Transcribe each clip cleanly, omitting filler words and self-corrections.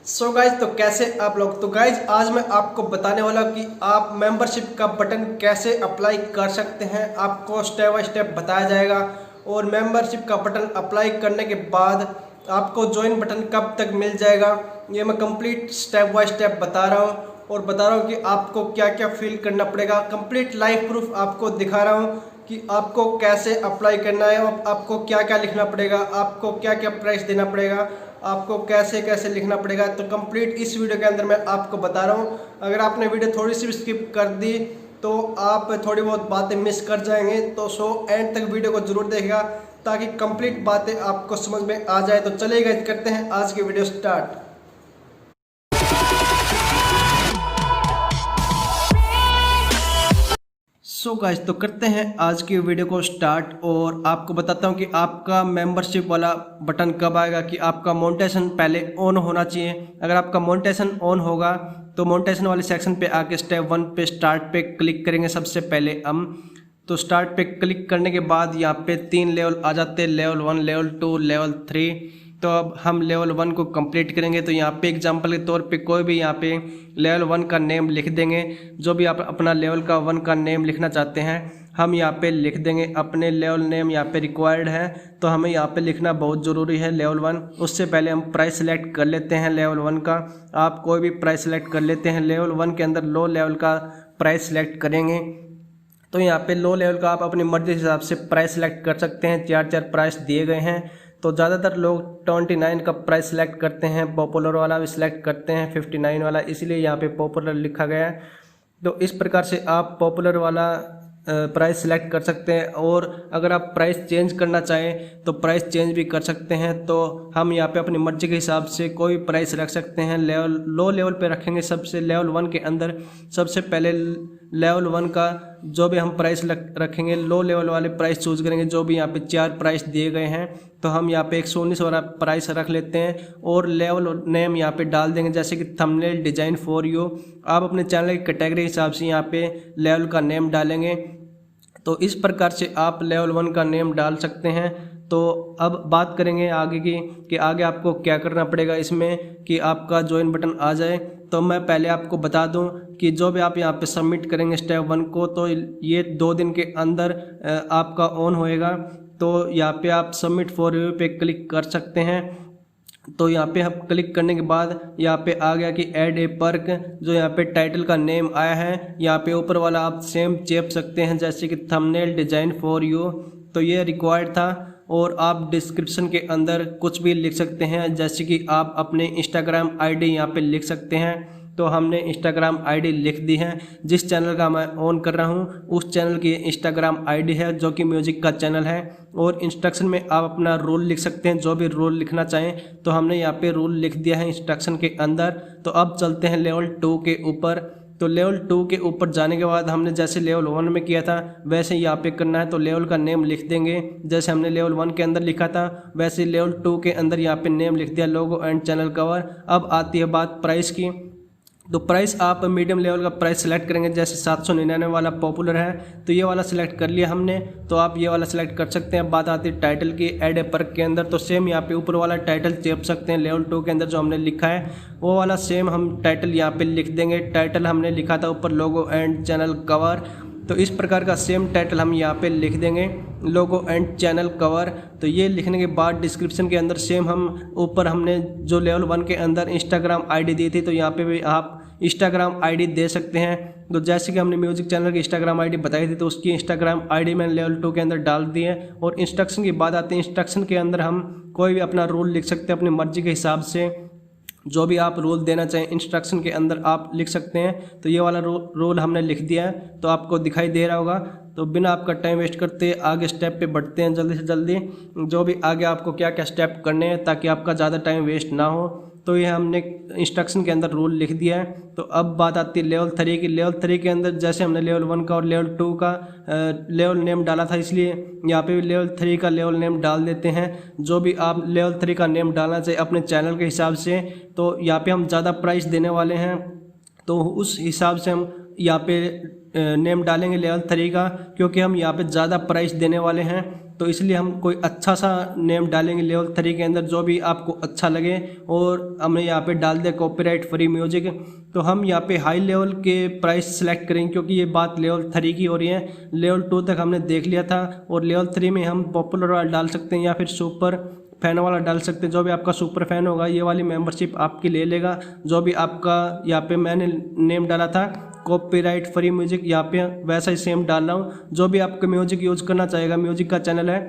So guys तो कैसे आप लोग। तो गाइज आज मैं आपको बताने वाला हूँ कि आप मेंबरशिप का बटन कैसे अप्लाई कर सकते हैं। आपको स्टेप बाय स्टेप बताया जाएगा और मेंबरशिप का बटन अप्लाई करने के बाद आपको ज्वाइन बटन कब तक मिल जाएगा, ये मैं कंप्लीट स्टेप बाय स्टेप बता रहा हूँ। और बता रहा हूँ कि आपको क्या क्या फिल करना पड़ेगा। कंप्लीट लाइव प्रूफ आपको दिखा रहा हूँ कि आपको कैसे अप्लाई करना है और आपको क्या क्या लिखना पड़ेगा, आपको क्या क्या प्राइस देना पड़ेगा, आपको कैसे कैसे लिखना पड़ेगा। तो कंप्लीट इस वीडियो के अंदर मैं आपको बता रहा हूँ। अगर आपने वीडियो थोड़ी सी भी स्किप कर दी तो आप थोड़ी बहुत बातें मिस कर जाएंगे। तो एंड तक वीडियो को जरूर देखिएगा ताकि कंप्लीट बातें आपको समझ में आ जाए। तो चलिए गाइस करते हैं आज की वीडियो स्टार्ट। सो गाइस तो करते हैं आज की वीडियो को स्टार्ट और आपको बताता हूं कि आपका मेंबरशिप वाला बटन कब आएगा। कि आपका मोनेटाइजेशन पहले ऑन होना चाहिए। अगर आपका मोनेटाइजेशन ऑन होगा तो मोनेटाइजेशन वाले सेक्शन पे आके स्टेप 1 पे स्टार्ट पे क्लिक करेंगे सबसे पहले हम। तो स्टार्ट पे क्लिक करने के बाद यहाँ पे 3 लेवल आ जाते हैं, लेवल 1, लेवल 2, लेवल 3। तो अब हम लेवल 1 को कंप्लीट करेंगे। तो यहाँ पे एग्जांपल के तौर पे कोई भी यहाँ पे लेवल 1 का नेम लिख देंगे। जो भी आप अपना लेवल का 1 का नेम लिखना चाहते हैं हम यहाँ पे लिख देंगे। अपने लेवल नेम यहाँ पे रिक्वायर्ड है तो हमें यहाँ पे लिखना बहुत ज़रूरी है लेवल 1। उससे पहले हम प्राइस सेलेक्ट कर लेते हैं लेवल 1 का। आप कोई भी प्राइस सेलेक्ट कर लेते हैं। लेवल 1 के अंदर लो लेवल का प्राइस सेलेक्ट करेंगे। तो यहाँ पे लो लेवल का आप अपनी मर्जी के हिसाब से प्राइस सेलेक्ट कर सकते हैं। 4 प्राइस दिए गए हैं। तो ज़्यादातर लोग 29 का प्राइस सेलेक्ट करते हैं। पॉपुलर वाला भी सिलेक्ट करते हैं 59 वाला, इसीलिए यहाँ पे पॉपुलर लिखा गया है। तो इस प्रकार से आप पॉपुलर वाला प्राइस सेलेक्ट कर सकते हैं। और अगर आप प्राइस चेंज करना चाहें तो प्राइस चेंज भी कर सकते हैं। तो हम यहाँ पे अपनी मर्जी के हिसाब से कोई प्राइस रख सकते हैं। लो लेवल पे रखेंगे। सबसे लेवल 1 के अंदर सबसे पहले लेवल 1 का जो भी हम प्राइस रखेंगे लो लेवल वाले प्राइस चूज करेंगे। जो भी यहाँ पे 4 प्राइस दिए गए हैं तो हम यहाँ पे 119 वाला प्राइस रख लेते हैं। और लेवल नेम यहाँ पे डाल देंगे जैसे कि थंबनेल डिजाइन फॉर यू। आप अपने चैनल की कैटेगरी के हिसाब से यहाँ पे लेवल का नेम डालेंगे। तो इस प्रकार से आप लेवल 1 का नेम डाल सकते हैं। तो अब बात करेंगे आगे की कि आगे आपको क्या करना पड़ेगा इसमें कि आपका ज्वाइन बटन आ जाए। तो मैं पहले आपको बता दूं कि जो भी आप यहाँ पे सबमिट करेंगे स्टेप 1 को तो ये 2 दिन के अंदर आपका ऑन होएगा। तो यहाँ पे आप सबमिट फॉर रिव्यू पे क्लिक कर सकते हैं। तो यहाँ पे हम क्लिक करने के बाद यहाँ पे आ गया कि ऐड ए पर्क। जो यहाँ पे टाइटल का नेम आया है यहाँ पे ऊपर वाला आप सेम चेप सकते हैं जैसे कि थंबनेल डिजाइन फॉर यू। तो ये रिक्वायर्ड था। और आप डिस्क्रिप्शन के अंदर कुछ भी लिख सकते हैं जैसे कि आप अपने इंस्टाग्राम आईडी यहाँ पे लिख सकते हैं। तो हमने इंस्टाग्राम आईडी लिख दी है। जिस चैनल का मैं ऑन कर रहा हूँ उस चैनल की इंस्टाग्राम आईडी है जो कि म्यूजिक का चैनल है। और इंस्ट्रक्शन में आप अपना रूल लिख सकते हैं जो भी रूल लिखना चाहें। तो हमने यहाँ पे रूल लिख दिया है इंस्ट्रक्शन के अंदर। तो अब चलते हैं लेवल 2 के ऊपर। तो लेवल 2 के ऊपर जाने के बाद हमने जैसे लेवल 1 में किया था वैसे यहाँ पे करना है। तो लेवल का नेम लिख देंगे जैसे हमने लेवल 1 के अंदर लिखा था वैसे लेवल 2 के अंदर यहाँ पे नेम लिख दिया, लोगो एंड चैनल कवर। अब आती है बात प्राइस की। तो प्राइस आप मीडियम लेवल का प्राइस सेलेक्ट करेंगे जैसे 799 वाला पॉपुलर है तो ये वाला सिलेक्ट कर लिया हमने। तो आप ये वाला सिलेक्ट कर सकते हैं। बात आती है टाइटल की ऐड ए पर्क के अंदर। तो सेम यहाँ पे ऊपर वाला टाइटल चेप सकते हैं लेवल 2 के अंदर जो हमने लिखा है वो वाला सेम हम टाइटल यहाँ पे लिख देंगे। टाइटल हमने लिखा था ऊपर लोगो एंड चैनल कवर। तो इस प्रकार का सेम टाइटल हम यहाँ पे लिख देंगे लोगो एंड चैनल कवर। तो ये लिखने के बाद डिस्क्रिप्शन के अंदर सेम हम ऊपर हमने जो लेवल 1 के अंदर इंस्टाग्राम आईडी दी थी तो यहाँ पे भी आप इंस्टाग्राम आईडी दे सकते हैं। तो जैसे कि हमने म्यूजिक चैनल की इंस्टाग्राम आईडी बताई थी तो उसकी इंस्टाग्राम आईडी मैंने लेवल 2 के अंदर डाल दी है। और इंस्ट्रक्शन की बात आती है, इंस्ट्रक्शन के अंदर हम कोई भी अपना रूल लिख सकते हैं अपनी मर्जी के हिसाब से। जो भी आप रूल देना चाहें इंस्ट्रक्शन के अंदर आप लिख सकते हैं। तो ये वाला रूल हमने लिख दिया है तो आपको दिखाई दे रहा होगा। तो बिना आपका टाइम वेस्ट करते आगे स्टेप पे बढ़ते हैं जल्दी से जल्दी। जो भी आगे आपको क्या क्या स्टेप करने हैं ताकि आपका ज़्यादा टाइम वेस्ट ना हो। तो ये हमने इंस्ट्रक्शन के अंदर रूल लिख दिया है। तो अब बात आती है लेवल 3 की। लेवल 3 के अंदर जैसे हमने लेवल 1 का और लेवल 2 का लेवल नेम डाला था इसलिए यहाँ पे भी लेवल 3 का लेवल नेम डाल देते हैं। जो भी आप लेवल 3 का नेम डालना चाहिए अपने चैनल के हिसाब से। तो यहाँ पे हम ज़्यादा प्राइस देने वाले हैं तो उस हिसाब से हम यहाँ पे नेम डालेंगे लेवल 3 का, क्योंकि हम यहाँ पे ज़्यादा प्राइस देने वाले हैं। तो इसलिए हम कोई अच्छा सा नेम डालेंगे लेवल 3 के अंदर, जो भी आपको अच्छा लगे। और हमने यहाँ पे डाल दिया कॉपीराइट फ्री म्यूजिक। तो हम यहाँ पे हाई लेवल के प्राइस सेलेक्ट करेंगे, क्योंकि ये बात लेवल 3 की हो रही है। लेवल 2 तक हमने देख लिया था, और लेवल 3 में हम पॉपुलर वाला डाल सकते हैं या फिर सुपर फैन वाला डाल सकते हैं। जो भी आपका सुपर फैन होगा ये वाली मेंबरशिप आपकी ले लेगा। जो भी आपका यहाँ पे मैंने नेम डाला था कॉपीराइट फ्री म्यूजिक, यहाँ पे वैसा ही सेम डाल रहा हूँ। जो भी आपका म्यूजिक यूज करना चाहेगा, म्यूजिक का चैनल है,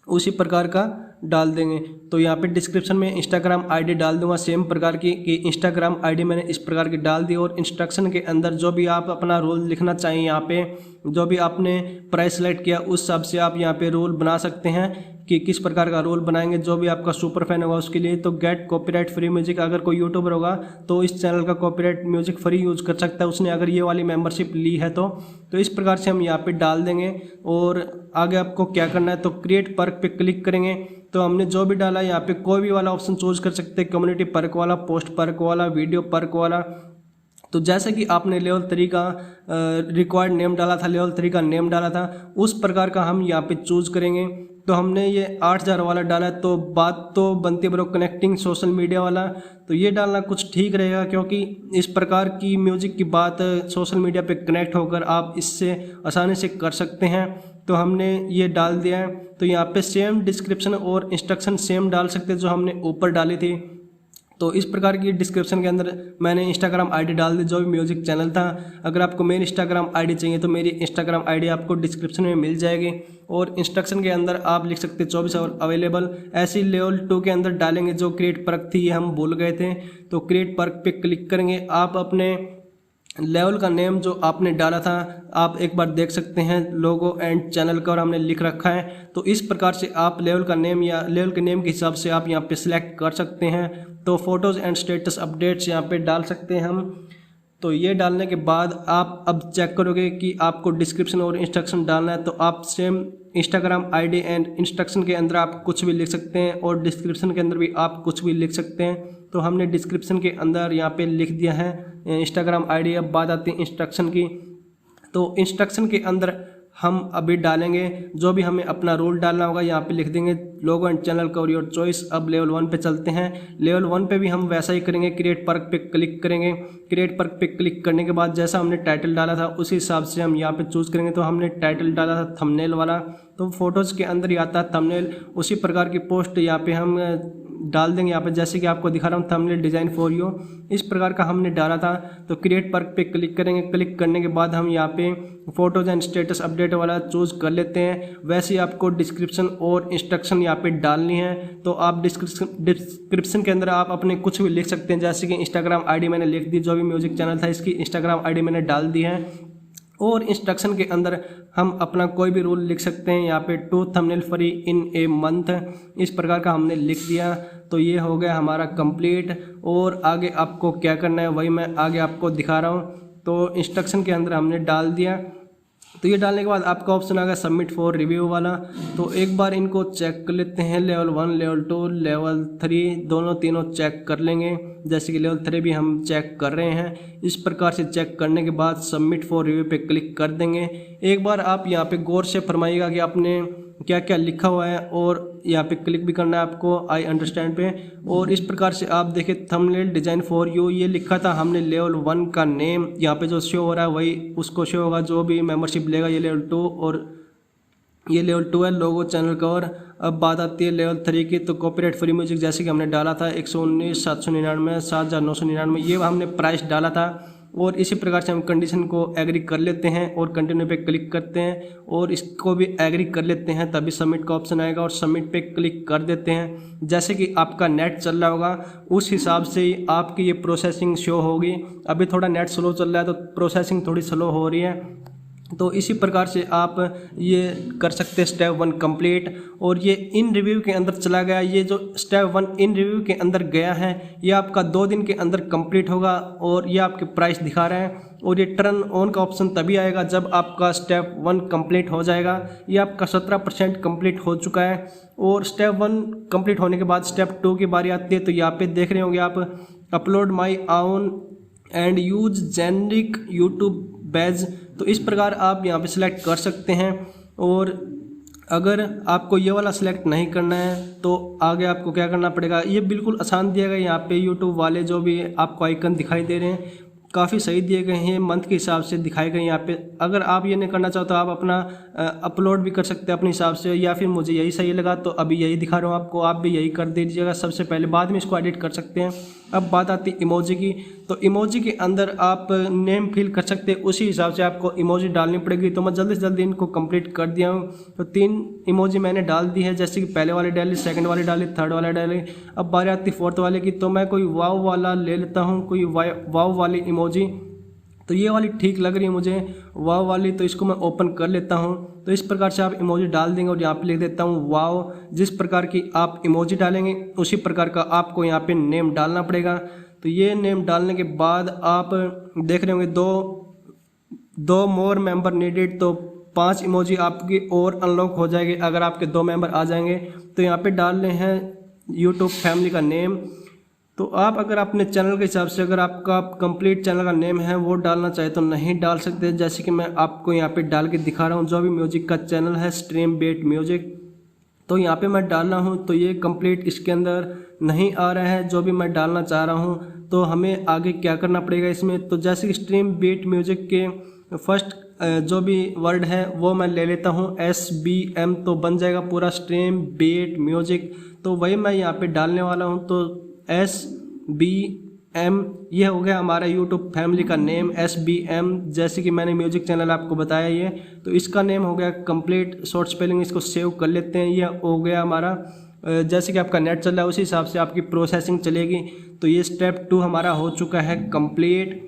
उसी प्रकार का डाल देंगे। तो यहाँ पे डिस्क्रिप्शन में इंस्टाग्राम आईडी डाल दूंगा सेम प्रकार की, कि इंस्टाग्राम आईडी मैंने इस प्रकार की डाल दी। और इंस्ट्रक्शन के अंदर जो भी आप अपना रोल लिखना चाहिए, यहाँ पे जो भी आपने प्राइस सेलेक्ट किया उस हिसाब से आप यहाँ पे रोल बना सकते हैं कि किस प्रकार का रोल बनाएंगे। जो भी आपका सुपर फैन होगा उसके लिए तो गेट कॉपीराइट फ्री म्यूजिक, अगर कोई यूट्यूबर होगा तो इस चैनल का कॉपीराइट म्यूजिक फ्री यूज कर सकता है उसने, अगर ये वाली मेंबरशिप ली है तो इस प्रकार से हम यहाँ पे डाल देंगे। और आगे आपको क्या करना है, तो क्रिएट पर्क पे क्लिक करेंगे। तो हमने जो भी डाला यहाँ पे कोई भी वाला ऑप्शन चूज कर सकते हैं, कम्युनिटी पर्क वाला, पोस्ट पर्क वाला, वीडियो पर्क वाला। तो जैसे कि आपने लेवल 3 का रिक्वायर्ड नेम डाला था, लेवल 3 का नेम डाला था, उस प्रकार का हम यहाँ पे चूज करेंगे। तो हमने ये 8000 वाला डाला है। तो बात तो बनती है ब्रो कनेक्टिंग सोशल मीडिया वाला, तो ये डालना कुछ ठीक रहेगा, क्योंकि इस प्रकार की म्यूजिक की बात सोशल मीडिया पे कनेक्ट होकर आप इससे आसानी से कर सकते हैं। तो हमने ये डाल दिया है। तो यहाँ पे सेम डिस्क्रिप्शन और इंस्ट्रक्शन सेम डाल सकते हैं जो हमने ऊपर डाली थी। तो इस प्रकार की डिस्क्रिप्शन के अंदर मैंने इंस्टाग्राम आईडी डाल दी, जो भी म्यूजिक चैनल था। अगर आपको मेरी इंस्टाग्राम आईडी चाहिए तो मेरी इंस्टाग्राम आईडी आपको डिस्क्रिप्शन में मिल जाएगी। और इंस्ट्रक्शन के अंदर आप लिख सकते हैं 24 आवर अवेलेबल। ऐसी लेवल 2 के अंदर डालेंगे। जो क्रिएट पर्क थी ये हम भूल गए थे, तो क्रिएट पर्क पे क्लिक करेंगे। आप अपने लेवल का नेम जो आपने डाला था आप एक बार देख सकते हैं, लोगो एंड चैनल का और हमने लिख रखा है। तो इस प्रकार से आप लेवल का नेम या लेवल के नेम के हिसाब से आप यहाँ पे सिलेक्ट कर सकते हैं। तो फोटोज़ एंड स्टेटस अपडेट्स यहाँ पे डाल सकते हैं हम। तो ये डालने के बाद आप अब चेक करोगे कि आपको डिस्क्रिप्शन और इंस्ट्रक्शन डालना है। तो आप same Instagram ID and instruction के अंदर आप कुछ भी लिख सकते हैं और डिस्क्रिप्शन के अंदर भी आप कुछ भी लिख सकते हैं। तो हमने डिस्क्रिप्शन के अंदर यहाँ पे लिख दिया है इंस्टाग्राम आईडी। अब बात आती है इंस्ट्रक्शन की। तो इंस्ट्रक्शन के अंदर हम अभी डालेंगे जो भी हमें अपना रोल डालना होगा, यहाँ पे लिख देंगे logo and channel cover your choice. अब लेवल 1 पे चलते हैं। लेवल 1 पे भी हम वैसा ही करेंगे, क्रिएट पर्क पे क्लिक करेंगे। क्रिएट पर्क पे क्लिक करने के बाद जैसा हमने टाइटल डाला था उसी हिसाब से हम यहाँ पे चूज करेंगे। तो हमने टाइटल डाला था थंबनेल वाला, तो फोटोज़ के अंदर ही आता है थंबनेल। उसी प्रकार की पोस्ट यहाँ पे हम डाल देंगे। यहाँ पे जैसे कि आपको दिखा रहा हूँ थंबनेल डिज़ाइन फॉर यू, इस प्रकार का हमने डाला था। तो क्रिएट पर्क पे क्लिक करेंगे। क्लिक करने के बाद हम यहाँ पे फोटोज एंड स्टेटस अपडेट वाला चूज कर लेते हैं। वैसे ही आपको डिस्क्रिप्शन और इंस्ट्रक्शन यहाँ पे डालनी है। तो आप डिस्क्रिप्शन के अंदर आप अपने कुछ भी लिख सकते हैं, जैसे कि इंस्टाग्राम आईडी मैंने लिख दी, जो भी म्यूजिक चैनल था इसकी इंस्टाग्राम आईडी मैंने डाल दी है। और इंस्ट्रक्शन के अंदर हम अपना कोई भी रूल लिख सकते हैं। यहाँ पे 2 thumbnail free in a month, इस प्रकार का हमने लिख दिया। तो ये हो गया हमारा कंप्लीट। और आगे आपको क्या करना है वही मैं आगे आपको दिखा रहा हूँ। तो इंस्ट्रक्शन के अंदर हमने डाल दिया। तो ये डालने के बाद आपका ऑप्शन आ गया सबमिट फॉर रिव्यू वाला। तो एक बार इनको चेक कर लेते हैं। लेवल 1, लेवल 2, लेवल 3 दोनों तीनों चेक कर लेंगे। जैसे कि लेवल 3 भी हम चेक कर रहे हैं। इस प्रकार से चेक करने के बाद सबमिट फॉर रिव्यू पे क्लिक कर देंगे। एक बार आप यहाँ पे गौर से फरमाइएगा कि आपने क्या क्या लिखा हुआ है, और यहाँ पे क्लिक भी करना है आपको आई अंडरस्टैंड पे। और इस प्रकार से आप देखें थंबनेल डिज़ाइन फॉर यू ये लिखा था हमने। लेवल 1 का नेम यहाँ पे जो शो हो रहा है वही उसको शो होगा जो भी मेंबरशिप लेगा। ये लेवल 2 और ये लेवल 2 है लोगो चैनल कवर। अब बात आती है लेवल 3 की। तो कॉपीराइट फ्री म्यूजिक जैसे कि हमने डाला था 119 799 7999 ये हमने प्राइस डाला था। और इसी प्रकार से हम कंडीशन को एग्री कर लेते हैं और कंटिन्यू पे क्लिक करते हैं और इसको भी एग्री कर लेते हैं, तभी सबमिट का ऑप्शन आएगा और सबमिट पे क्लिक कर देते हैं। जैसे कि आपका नेट चल रहा होगा उस हिसाब से ही आपकी ये प्रोसेसिंग शो होगी। अभी थोड़ा नेट स्लो चल रहा है तो प्रोसेसिंग थोड़ी स्लो हो रही है। तो इसी प्रकार से आप ये कर सकते हैं। स्टेप 1 कंप्लीट और ये इन रिव्यू के अंदर चला गया। ये जो स्टेप 1 इन रिव्यू के अंदर गया है ये आपका 2 दिन के अंदर कंप्लीट होगा और ये आपके प्राइस दिखा रहे हैं। और ये टर्न ऑन का ऑप्शन तभी आएगा जब आपका स्टेप 1 कंप्लीट हो जाएगा। ये आपका 17% कंप्लीट हो चुका है। और स्टेप 1 कंप्लीट होने के बाद स्टेप 2 की बारी आती है। तो यहाँ पे देख रहे होंगे आप upload my own and use generic YouTube badge. तो इस प्रकार आप यहाँ पे सिलेक्ट कर सकते हैं। और अगर आपको ये वाला सिलेक्ट नहीं करना है तो आगे आपको क्या करना पड़ेगा, ये बिल्कुल आसान दिया गया है। यहाँ पे यूट्यूब वाले जो भी आपको आइकन दिखाई दे रहे हैं काफ़ी सही दिए गए हैं, मंथ के हिसाब से दिखाए गए हैं यहाँ पे। अगर आप ये नहीं करना चाहो तो आप अपना अपलोड भी कर सकते हैं अपने हिसाब से, या फिर मुझे यही सही लगा तो अभी यही दिखा रहा हूँ आपको, आप भी यही कर दीजिएगा सबसे पहले, बाद में इसको एडिट कर सकते हैं। अब बात आती है इमोजी की, तो इमोजी के अंदर आप नेम फिल कर सकते हैं, उसी हिसाब से आपको इमोजी डालनी पड़ेगी। तो मैं जल्दी से जल्दी इनको कंप्लीट कर दिया हूँ। तो 3 इमोजी मैंने डाल दी है, जैसे कि पहले वाले डाली, सेकंड वाले डाली, थर्ड वाले डाली। अब बारी आती फोर्थ वाले की, तो मैं कोई वाव वाला ले लेता हूँ, कोई वाव वाली इमोजी। तो ये वाली ठीक लग रही है मुझे वाव वाली, तो इसको मैं ओपन कर लेता हूँ। तो इस प्रकार से आप इमोजी डाल देंगे और यहाँ पे लिख देता हूँ वाव। जिस प्रकार की आप इमोजी डालेंगे उसी प्रकार का आपको यहाँ पे नेम डालना पड़ेगा। तो ये नेम डालने के बाद आप देख रहे होंगे दो मोर मेंबर नीडेड, तो 5 इमोजी आपकी और अनलॉक हो जाएगी अगर आपके 2 मेंबर आ जाएंगे। तो यहाँ पे डालने हैं यूट्यूब फैमिली का नेम। तो आप अगर अपने चैनल के हिसाब से अगर आपका कंप्लीट चैनल का नेम है वो डालना चाहे तो नहीं डाल सकते, जैसे कि मैं आपको यहाँ पे डाल के दिखा रहा हूँ। जो भी म्यूजिक का चैनल है स्ट्रीम बेट म्यूजिक, तो यहाँ पे मैं डाल रहा हूँ। तो ये कंप्लीट इसके अंदर नहीं आ रहा है जो भी मैं डालना चाह रहा हूँ। तो हमें आगे क्या करना पड़ेगा इसमें, तो जैसे कि स्ट्रीम बेट म्यूजिक के फर्स्ट जो भी वर्ड है वो मैं ले लेता हूँ SBM, तो बन जाएगा पूरा स्ट्रीम बेट म्यूजिक। तो वही मैं यहाँ पे डालने वाला हूँ। तो SBM ये हो गया हमारा यूट्यूब फैमिली का नेम SBM, जैसे कि मैंने म्यूजिक चैनल आपको बताया ये। तो इसका नेम हो गया कंप्लीट शॉर्ट स्पेलिंग, इसको सेव कर लेते हैं। ये हो गया हमारा, जैसे कि आपका नेट चल रहा है उसी हिसाब से आपकी प्रोसेसिंग चलेगी। तो ये स्टेप 2 हमारा हो चुका है कंप्लीट,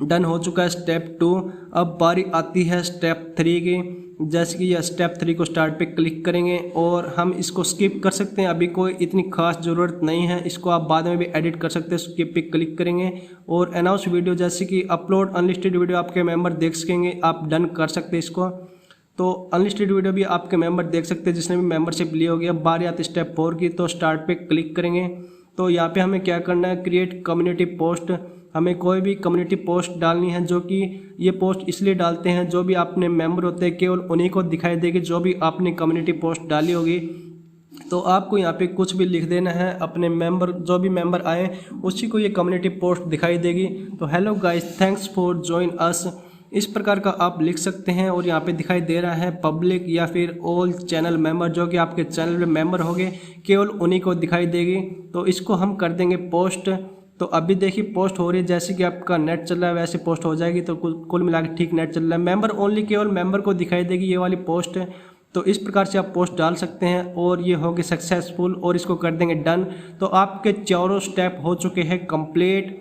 डन हो चुका है स्टेप 2। अब बारी आती है स्टेप 3 की। जैसे कि यह स्टेप 3 को स्टार्ट पे क्लिक करेंगे और हम इसको स्किप कर सकते हैं, अभी कोई इतनी खास ज़रूरत नहीं है, इसको आप बाद में भी एडिट कर सकते हैं। स्किप पे क्लिक करेंगे और अनाउंस वीडियो, जैसे कि अपलोड अनलिस्टेड वीडियो आपके मेंबर देख सकेंगे, आप डन कर सकते हैं इसको। तो अनलिस्टेड वीडियो भी आपके मेंबर देख सकते हैं जिसने भी मेंबरशिप ली होगी। अब बारी आती है स्टेप 4 की, तो स्टार्ट पे क्लिक करेंगे। तो यहाँ पे हमें क्या करना है, क्रिएट कम्युनिटी पोस्ट, हमें कोई भी कम्युनिटी पोस्ट डालनी है, जो कि ये पोस्ट इसलिए डालते हैं जो भी आपने मेंबर होते हैं केवल उन्हीं को दिखाई देगी जो भी आपने कम्युनिटी पोस्ट डाली होगी। तो आपको यहाँ पे कुछ भी लिख देना है, अपने मेंबर जो भी मेंबर आए उसी को ये कम्युनिटी पोस्ट दिखाई देगी। तो hello guys, thanks for join us, इस प्रकार का आप लिख सकते हैं। और यहाँ पे दिखाई दे रहा है पब्लिक या फिर ऑल चैनल मेंबर, जो कि आपके चैनल में मेंबर होंगे केवल उन्हीं को दिखाई देगी। तो इसको हम कर देंगे पोस्ट। तो अभी देखिए पोस्ट हो रही है, जैसे कि आपका नेट चल रहा है वैसे पोस्ट हो जाएगी। तो कुल मिला के ठीक नेट चल रहा है। मेंबर ओनली, केवल मेंबर को दिखाई देगी ये वाली पोस्ट। तो इस प्रकार से आप पोस्ट डाल सकते हैं और ये होगी सक्सेसफुल, और इसको कर देंगे डन। तो आपके चारों स्टेप हो चुके हैं कंप्लीट।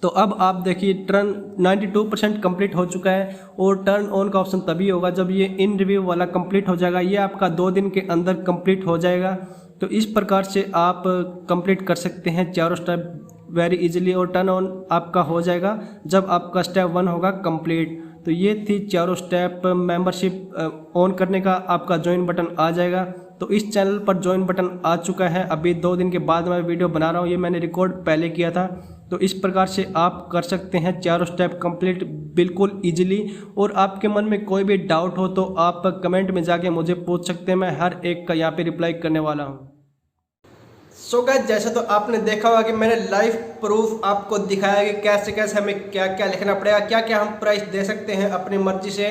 तो अब आप देखिए टर्न 92% कंप्लीट हो चुका है, और टर्न ऑन का ऑप्शन तभी होगा जब ये इन रिव्यू वाला कंप्लीट हो जाएगा। ये आपका 2 दिन के अंदर कंप्लीट हो जाएगा। तो इस प्रकार से आप कंप्लीट कर सकते हैं चारों स्टेप वेरी इजीली, और टर्न ऑन आपका हो जाएगा जब आपका स्टेप 1 होगा कंप्लीट। तो ये थी चारों स्टेप। मेंबरशिप ऑन करने का आपका ज्वाइन बटन आ जाएगा। तो इस चैनल पर ज्वाइन बटन आ चुका है। अभी 2 दिन के बाद मैं वीडियो बना रहा हूँ, ये मैंने रिकॉर्ड पहले किया था। तो इस प्रकार से आप कर सकते हैं चारों स्टेप कंप्लीट बिल्कुल इजीली। और आपके मन में कोई भी डाउट हो तो आप कमेंट में जाके मुझे पूछ सकते हैं, मैं हर एक का यहाँ पे रिप्लाई करने वाला हूँ। सो गाइस, जैसे तो आपने देखा होगा कि मैंने लाइव प्रूफ आपको दिखाया कि कैसे कैसे हमें क्या क्या लिखना पड़ेगा, क्या क्या हम प्राइस दे सकते हैं अपनी मर्जी से,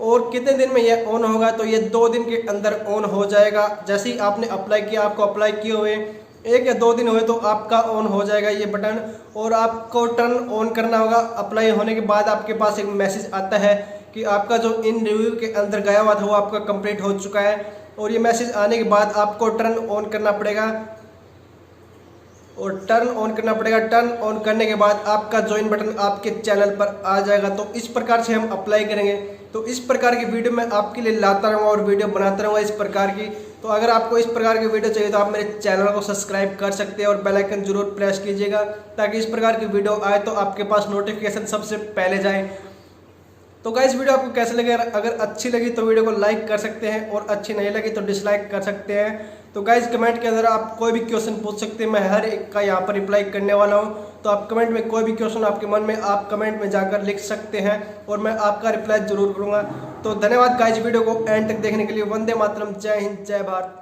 और कितने दिन में ये ऑन होगा। तो ये 2 दिन के अंदर ऑन हो जाएगा। जैसे ही आपने अप्लाई किया, आपको अप्लाई किए हुए 1 या 2 दिन हुए तो आपका ऑन हो जाएगा ये बटन। और आपको टर्न ऑन करना होगा। अप्लाई होने के बाद आपके पास एक मैसेज आता है कि आपका जो इन रिव्यू के अंदर गया हुआ था वो आपका कंप्लीट हो चुका है। और ये मैसेज आने के बाद आपको टर्न ऑन करना पड़ेगा, और टर्न ऑन करना पड़ेगा। टर्न ऑन करने के बाद आपका ज्वाइन बटन आपके चैनल पर आ जाएगा। तो इस प्रकार से हम अप्लाई करेंगे। तो इस प्रकार की वीडियो मैं आपके लिए लाता रहूँगा और वीडियो बनाता रहूँगा इस प्रकार की। तो अगर आपको इस प्रकार की वीडियो चाहिए तो आप मेरे चैनल को सब्सक्राइब कर सकते हैं और बेल आइकन जरूर प्रेस कीजिएगा, ताकि इस प्रकार की वीडियो आए तो आपके पास नोटिफिकेशन सबसे पहले जाए। तो गाइस, वीडियो आपको कैसे लगे? अगर अच्छी लगी तो वीडियो को लाइक कर सकते हैं, और अच्छी नहीं लगी तो डिसलाइक कर सकते हैं। तो गाइस, कमेंट के अंदर आप कोई भी क्वेश्चन पूछ सकते हैं, मैं हर एक का यहाँ पर रिप्लाई करने वाला हूँ। तो आप कमेंट में कोई भी क्वेश्चन आपके मन में आप कमेंट में जाकर लिख सकते हैं, और मैं आपका रिप्लाई जरूर करूँगा। तो धन्यवाद गाइज वीडियो को एंड तक देखने के लिए। वंदे मातरम, जय हिंद, जय भारत।